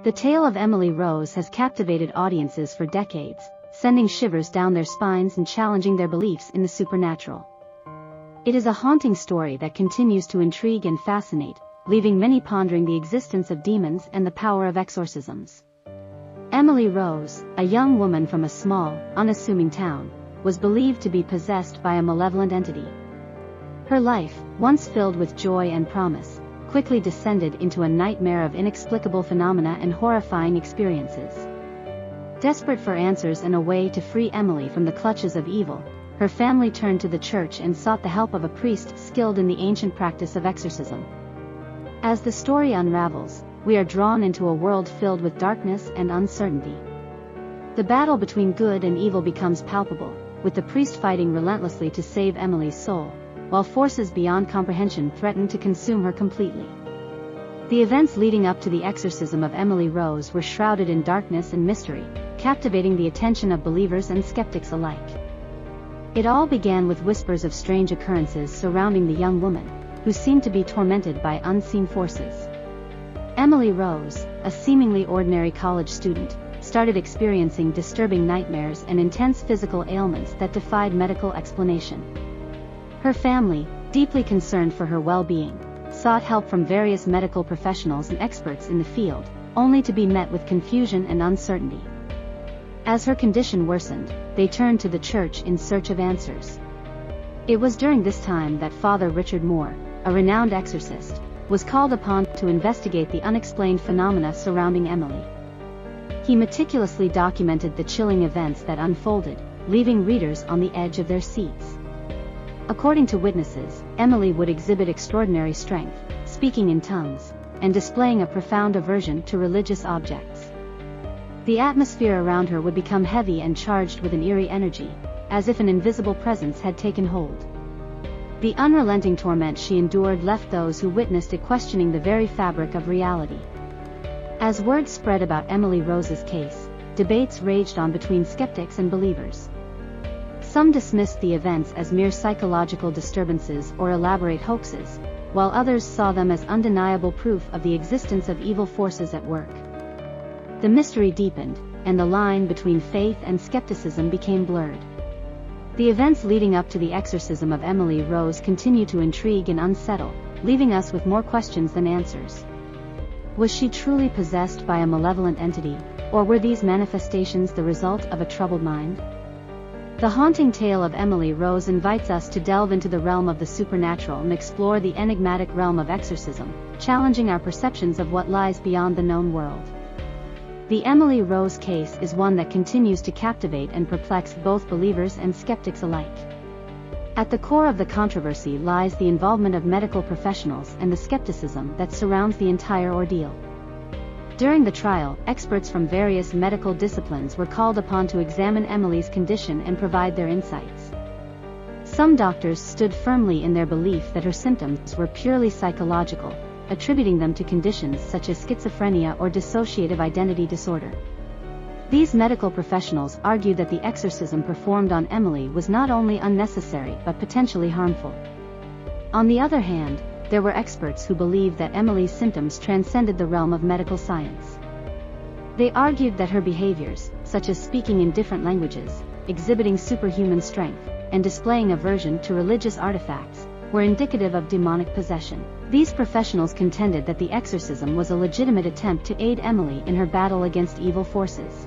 The tale of Emily Rose has captivated audiences for decades, sending shivers down their spines and challenging their beliefs in the supernatural. It is a haunting story that continues to intrigue and fascinate, leaving many pondering the existence of demons and the power of exorcisms. Emily Rose, a young woman from a small, unassuming town, was believed to be possessed by a malevolent entity. Her life, once filled with joy and promise, quickly descended into a nightmare of inexplicable phenomena and horrifying experiences. Desperate for answers and a way to free Emily from the clutches of evil, her family turned to the church and sought the help of a priest skilled in the ancient practice of exorcism. As the story unravels, we are drawn into a world filled with darkness and uncertainty. The battle between good and evil becomes palpable, with the priest fighting relentlessly to save Emily's soul, while forces beyond comprehension threaten to consume her completely. The events leading up to the exorcism of Emily Rose were shrouded in darkness and mystery, captivating the attention of believers and skeptics alike. It all began with whispers of strange occurrences surrounding the young woman, who seemed to be tormented by unseen forces. Emily Rose, a seemingly ordinary college student, started experiencing disturbing nightmares and intense physical ailments that defied medical explanation. Her family, deeply concerned for her well-being, sought help from various medical professionals and experts in the field, only to be met with confusion and uncertainty. As her condition worsened, they turned to the church in search of answers. It was during this time that Father Richard Moore, a renowned exorcist, was called upon to investigate the unexplained phenomena surrounding Emily. He meticulously documented the chilling events that unfolded, leaving readers on the edge of their seats. According to witnesses, Emily would exhibit extraordinary strength, speaking in tongues, and displaying a profound aversion to religious objects. The atmosphere around her would become heavy and charged with an eerie energy, as if an invisible presence had taken hold. The unrelenting torment she endured left those who witnessed it questioning the very fabric of reality. As word spread about Emily Rose's case, debates raged on between skeptics and believers. Some dismissed the events as mere psychological disturbances or elaborate hoaxes, while others saw them as undeniable proof of the existence of evil forces at work. The mystery deepened, and the line between faith and skepticism became blurred. The events leading up to the exorcism of Emily Rose continue to intrigue and unsettle, leaving us with more questions than answers. Was she truly possessed by a malevolent entity, or were these manifestations the result of a troubled mind? The haunting tale of Emily Rose invites us to delve into the realm of the supernatural and explore the enigmatic realm of exorcism, challenging our perceptions of what lies beyond the known world. The Emily Rose case is one that continues to captivate and perplex both believers and skeptics alike. At the core of the controversy lies the involvement of medical professionals and the skepticism that surrounds the entire ordeal. During the trial, experts from various medical disciplines were called upon to examine Emily's condition and provide their insights. Some doctors stood firmly in their belief that her symptoms were purely psychological, attributing them to conditions such as schizophrenia or dissociative identity disorder. These medical professionals argued that the exorcism performed on Emily was not only unnecessary but potentially harmful. On the other hand, there were experts who believed that Emily's symptoms transcended the realm of medical science. They argued that her behaviors, such as speaking in different languages, exhibiting superhuman strength, and displaying aversion to religious artifacts, were indicative of demonic possession. These professionals contended that the exorcism was a legitimate attempt to aid Emily in her battle against evil forces.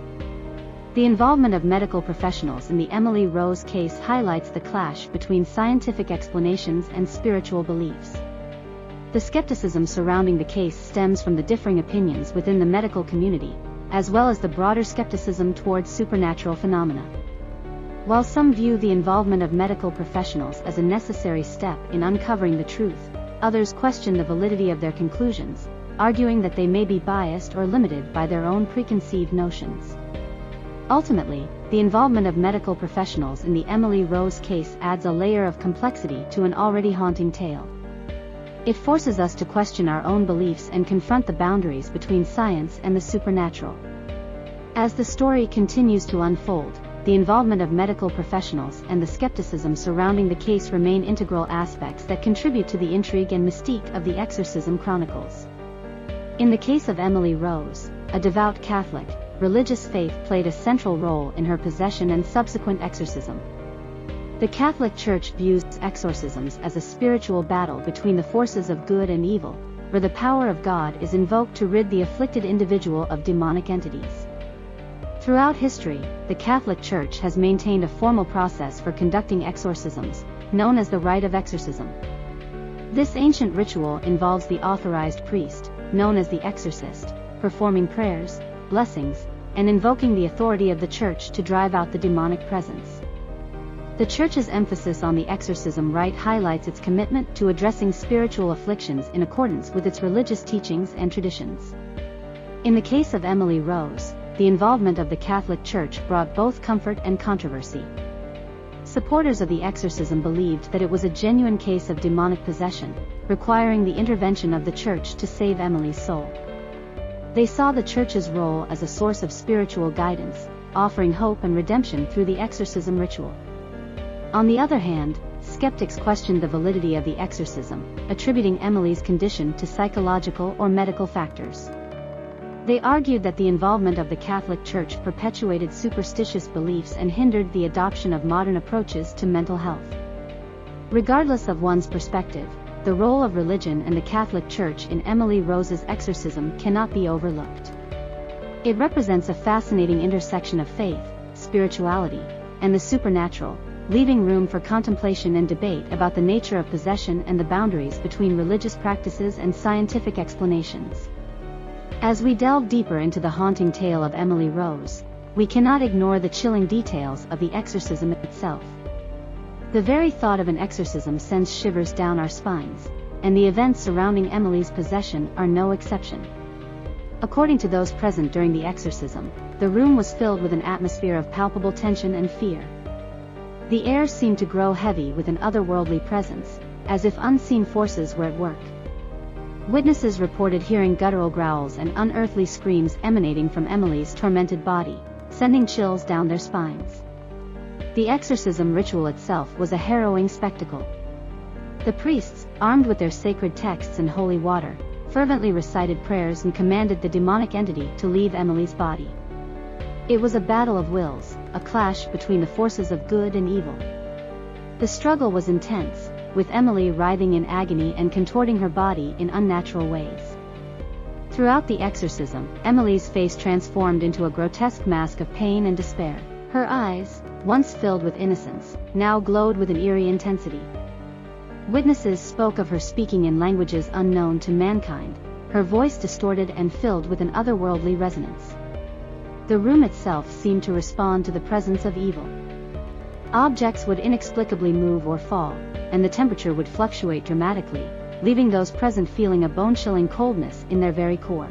The involvement of medical professionals in the Emily Rose case highlights the clash between scientific explanations and spiritual beliefs. The skepticism surrounding the case stems from the differing opinions within the medical community, as well as the broader skepticism towards supernatural phenomena. While some view the involvement of medical professionals as a necessary step in uncovering the truth, others question the validity of their conclusions, arguing that they may be biased or limited by their own preconceived notions. Ultimately, the involvement of medical professionals in the Emily Rose case adds a layer of complexity to an already haunting tale. It forces us to question our own beliefs and confront the boundaries between science and the supernatural. As the story continues to unfold, the involvement of medical professionals and the skepticism surrounding the case remain integral aspects that contribute to the intrigue and mystique of the exorcism chronicles. In the case of Emily Rose, a devout Catholic, religious faith played a central role in her possession and subsequent exorcism. The Catholic Church views exorcisms as a spiritual battle between the forces of good and evil, where the power of God is invoked to rid the afflicted individual of demonic entities. Throughout history, the Catholic Church has maintained a formal process for conducting exorcisms, known as the rite of exorcism. This ancient ritual involves the authorized priest, known as the exorcist, performing prayers, blessings, and invoking the authority of the Church to drive out the demonic presence. The Church's emphasis on the exorcism rite highlights its commitment to addressing spiritual afflictions in accordance with its religious teachings and traditions. In the case of Emily Rose, the involvement of the Catholic Church brought both comfort and controversy. Supporters of the exorcism believed that it was a genuine case of demonic possession, requiring the intervention of the Church to save Emily's soul. They saw the Church's role as a source of spiritual guidance, offering hope and redemption through the exorcism ritual. On the other hand, skeptics questioned the validity of the exorcism, attributing Emily's condition to psychological or medical factors. They argued that the involvement of the Catholic Church perpetuated superstitious beliefs and hindered the adoption of modern approaches to mental health. Regardless of one's perspective, the role of religion and the Catholic Church in Emily Rose's exorcism cannot be overlooked. It represents a fascinating intersection of faith, spirituality, and the supernatural, leaving room for contemplation and debate about the nature of possession and the boundaries between religious practices and scientific explanations. As we delve deeper into the haunting tale of Emily Rose, we cannot ignore the chilling details of the exorcism itself. The very thought of an exorcism sends shivers down our spines, and the events surrounding Emily's possession are no exception. According to those present during the exorcism, the room was filled with an atmosphere of palpable tension and fear. The air seemed to grow heavy with an otherworldly presence, as if unseen forces were at work. Witnesses reported hearing guttural growls and unearthly screams emanating from Emily's tormented body, sending chills down their spines. The exorcism ritual itself was a harrowing spectacle. The priests, armed with their sacred texts and holy water, fervently recited prayers and commanded the demonic entity to leave Emily's body. It was a battle of wills, a clash between the forces of good and evil. The struggle was intense, with Emily writhing in agony and contorting her body in unnatural ways. Throughout the exorcism, Emily's face transformed into a grotesque mask of pain and despair. Her eyes, once filled with innocence, now glowed with an eerie intensity. Witnesses spoke of her speaking in languages unknown to mankind, her voice distorted and filled with an otherworldly resonance. The room itself seemed to respond to the presence of evil. Objects would inexplicably move or fall, and the temperature would fluctuate dramatically, leaving those present feeling a bone-chilling coldness in their very core.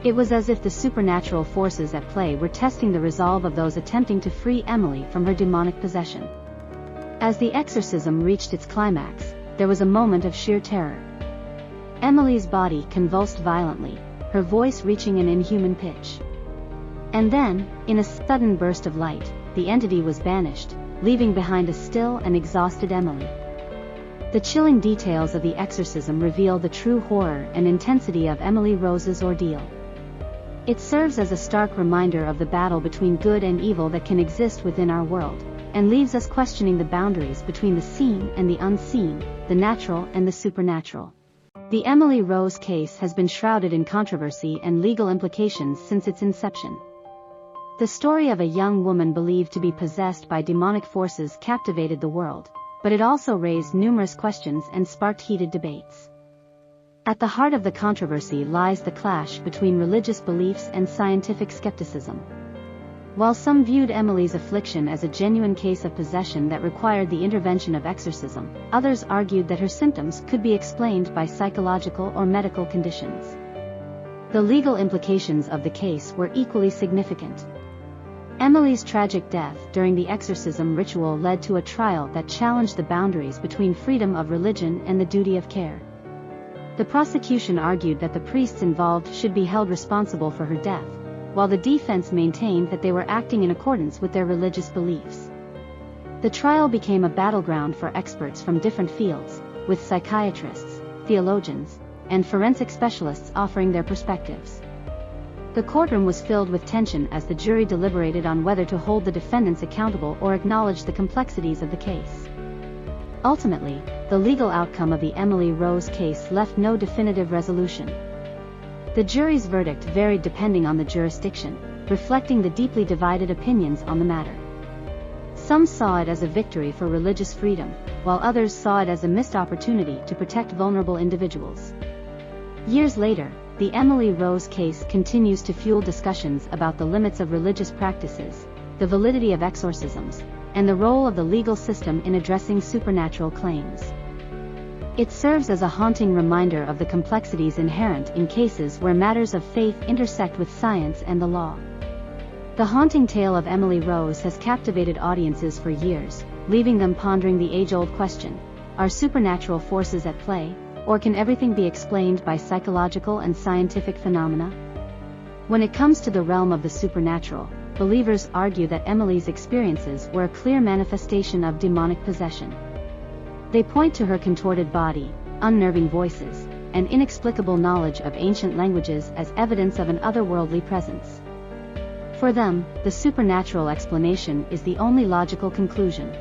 It was as if the supernatural forces at play were testing the resolve of those attempting to free Emily from her demonic possession. As the exorcism reached its climax, there was a moment of sheer terror. Emily's body convulsed violently, her voice reaching an inhuman pitch. And then, in a sudden burst of light, the entity was banished, leaving behind a still and exhausted Emily. The chilling details of the exorcism reveal the true horror and intensity of Emily Rose's ordeal. It serves as a stark reminder of the battle between good and evil that can exist within our world, and leaves us questioning the boundaries between the seen and the unseen, the natural and the supernatural. The Emily Rose case has been shrouded in controversy and legal implications since its inception. The story of a young woman believed to be possessed by demonic forces captivated the world, but it also raised numerous questions and sparked heated debates. At the heart of the controversy lies the clash between religious beliefs and scientific skepticism. While some viewed Emily's affliction as a genuine case of possession that required the intervention of exorcism, others argued that her symptoms could be explained by psychological or medical conditions. The legal implications of the case were equally significant. Emily's tragic death during the exorcism ritual led to a trial that challenged the boundaries between freedom of religion and the duty of care. The prosecution argued that the priests involved should be held responsible for her death, while the defense maintained that they were acting in accordance with their religious beliefs. The trial became a battleground for experts from different fields, with psychiatrists, theologians, and forensic specialists offering their perspectives. The courtroom was filled with tension as the jury deliberated on whether to hold the defendants accountable or acknowledge the complexities of the case. Ultimately, the legal outcome of the Emily Rose case left no definitive resolution. The jury's verdict varied depending on the jurisdiction, reflecting the deeply divided opinions on the matter. Some saw it as a victory for religious freedom, while others saw it as a missed opportunity to protect vulnerable individuals. Years later, the Emily Rose case continues to fuel discussions about the limits of religious practices, the validity of exorcisms, and the role of the legal system in addressing supernatural claims. It serves as a haunting reminder of the complexities inherent in cases where matters of faith intersect with science and the law. The haunting tale of Emily Rose has captivated audiences for years, leaving them pondering the age-old question: are supernatural forces at play, or can everything be explained by psychological and scientific phenomena? When it comes to the realm of the supernatural, believers argue that Emily's experiences were a clear manifestation of demonic possession. They point to her contorted body, unnerving voices, and inexplicable knowledge of ancient languages as evidence of an otherworldly presence. For them, the supernatural explanation is the only logical conclusion.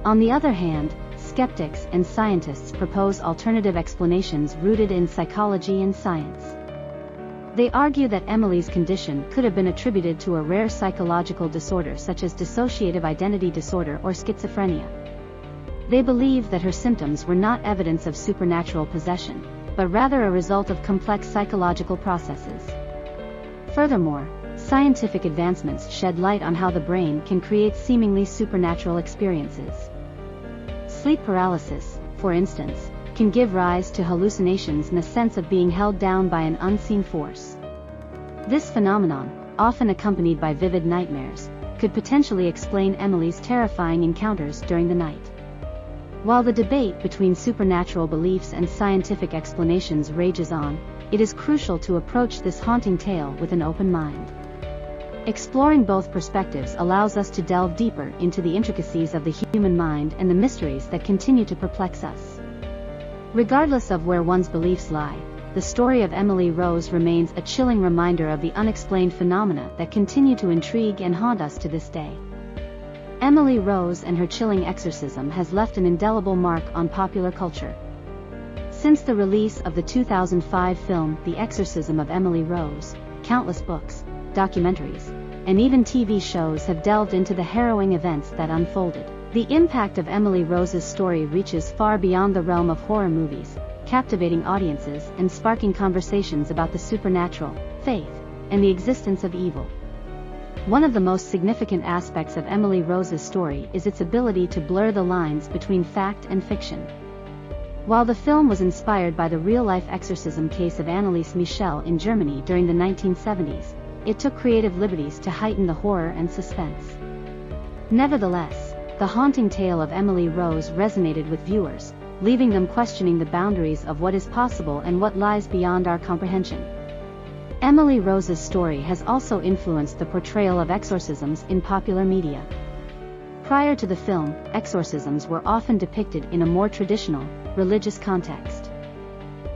On the other hand, skeptics and scientists propose alternative explanations rooted in psychology and science. They argue that Emily's condition could have been attributed to a rare psychological disorder such as dissociative identity disorder or schizophrenia. They believe that her symptoms were not evidence of supernatural possession, but rather a result of complex psychological processes. Furthermore, scientific advancements shed light on how the brain can create seemingly supernatural experiences. Sleep paralysis, for instance, can give rise to hallucinations and a sense of being held down by an unseen force. This phenomenon, often accompanied by vivid nightmares, could potentially explain Emily's terrifying encounters during the night. While the debate between supernatural beliefs and scientific explanations rages on, it is crucial to approach this haunting tale with an open mind. Exploring both perspectives allows us to delve deeper into the intricacies of the human mind and the mysteries that continue to perplex us. Regardless of where one's beliefs lie, the story of Emily Rose remains a chilling reminder of the unexplained phenomena that continue to intrigue and haunt us to this day. Emily Rose and her chilling exorcism has left an indelible mark on popular culture. Since the release of the 2005 film The Exorcism of Emily Rose, countless books, documentaries, and even TV shows have delved into the harrowing events that unfolded. The impact of Emily Rose's story reaches far beyond the realm of horror movies, captivating audiences and sparking conversations about the supernatural, faith, and the existence of evil. One of the most significant aspects of Emily Rose's story is its ability to blur the lines between fact and fiction. While the film was inspired by the real-life exorcism case of Anneliese Michel in Germany during the 1970s, it took creative liberties to heighten the horror and suspense. Nevertheless, the haunting tale of Emily Rose resonated with viewers, leaving them questioning the boundaries of what is possible and what lies beyond our comprehension. Emily Rose's story has also influenced the portrayal of exorcisms in popular media. Prior to the film, exorcisms were often depicted in a more traditional, religious context.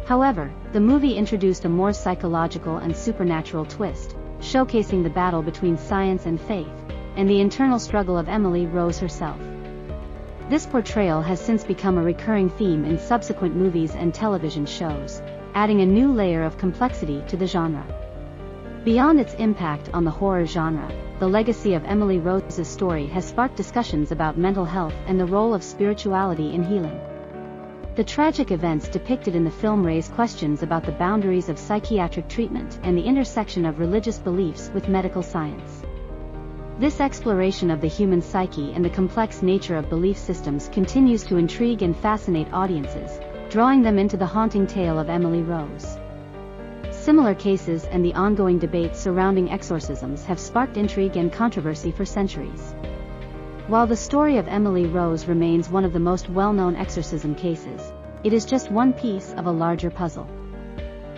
However, the movie introduced a more psychological and supernatural twist, showcasing the battle between science and faith, and the internal struggle of Emily Rose herself. This portrayal has since become a recurring theme in subsequent movies and television shows, adding a new layer of complexity to the genre. Beyond its impact on the horror genre, the legacy of Emily Rose's story has sparked discussions about mental health and the role of spirituality in healing. The tragic events depicted in the film raise questions about the boundaries of psychiatric treatment and the intersection of religious beliefs with medical science. This exploration of the human psyche and the complex nature of belief systems continues to intrigue and fascinate audiences, drawing them into the haunting tale of Emily Rose. Similar cases and the ongoing debates surrounding exorcisms have sparked intrigue and controversy for centuries. While the story of Emily Rose remains one of the most well-known exorcism cases, it is just one piece of a larger puzzle.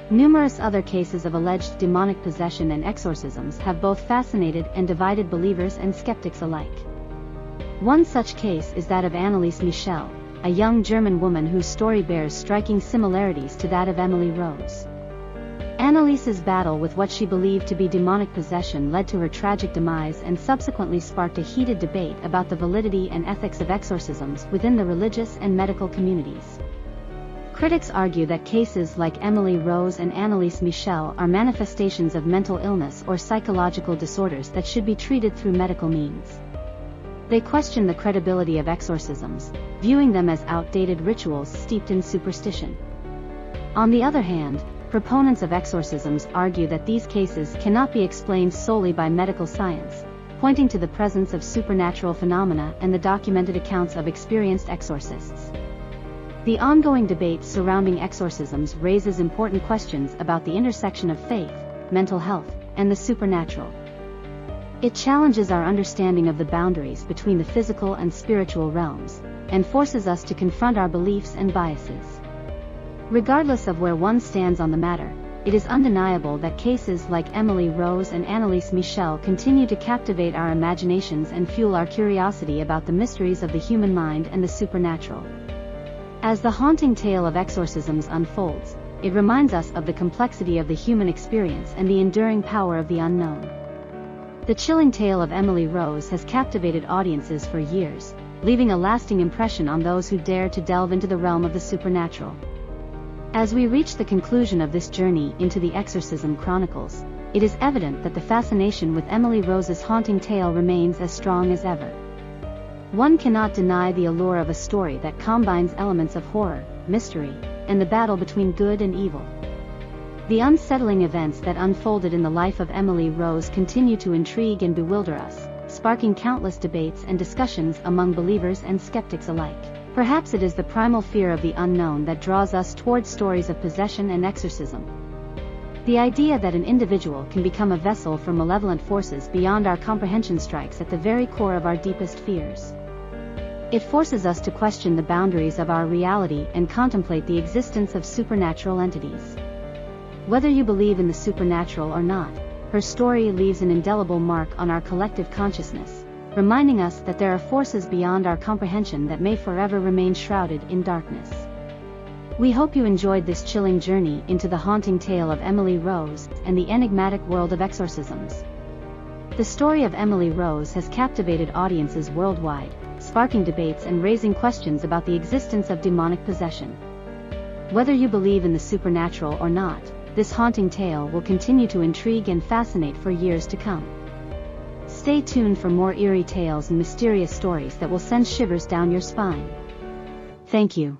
Numerous other cases of alleged demonic possession and exorcisms have both fascinated and divided believers and skeptics alike. One such case is that of Anneliese Michel, a young German woman whose story bears striking similarities to that of Emily Rose. Annalise's battle with what she believed to be demonic possession led to her tragic demise and subsequently sparked a heated debate about the validity and ethics of exorcisms within the religious and medical communities. Critics argue that cases like Emily Rose and Annalise Michel are manifestations of mental illness or psychological disorders that should be treated through medical means. They question the credibility of exorcisms, viewing them as outdated rituals steeped in superstition. On the other hand, proponents of exorcisms argue that these cases cannot be explained solely by medical science, pointing to the presence of supernatural phenomena and the documented accounts of experienced exorcists. The ongoing debate surrounding exorcisms raises important questions about the intersection of faith, mental health, and the supernatural. It challenges our understanding of the boundaries between the physical and spiritual realms, and forces us to confront our beliefs and biases. Regardless of where one stands on the matter, it is undeniable that cases like Emily Rose and Annalise Michel continue to captivate our imaginations and fuel our curiosity about the mysteries of the human mind and the supernatural. As the haunting tale of exorcisms unfolds, it reminds us of the complexity of the human experience and the enduring power of the unknown. The chilling tale of Emily Rose has captivated audiences for years, leaving a lasting impression on those who dare to delve into the realm of the supernatural. As we reach the conclusion of this journey into the Exorcism Chronicles, it is evident that the fascination with Emily Rose's haunting tale remains as strong as ever. One cannot deny the allure of a story that combines elements of horror, mystery, and the battle between good and evil. The unsettling events that unfolded in the life of Emily Rose continue to intrigue and bewilder us, sparking countless debates and discussions among believers and skeptics alike. Perhaps it is the primal fear of the unknown that draws us towards stories of possession and exorcism. The idea that an individual can become a vessel for malevolent forces beyond our comprehension strikes at the very core of our deepest fears. It forces us to question the boundaries of our reality and contemplate the existence of supernatural entities. Whether you believe in the supernatural or not, her story leaves an indelible mark on our collective consciousness, reminding us that there are forces beyond our comprehension that may forever remain shrouded in darkness. We hope you enjoyed this chilling journey into the haunting tale of Emily Rose and the enigmatic world of exorcisms. The story of Emily Rose has captivated audiences worldwide, sparking debates and raising questions about the existence of demonic possession. Whether you believe in the supernatural or not, this haunting tale will continue to intrigue and fascinate for years to come. Stay tuned for more eerie tales and mysterious stories that will send shivers down your spine. Thank you.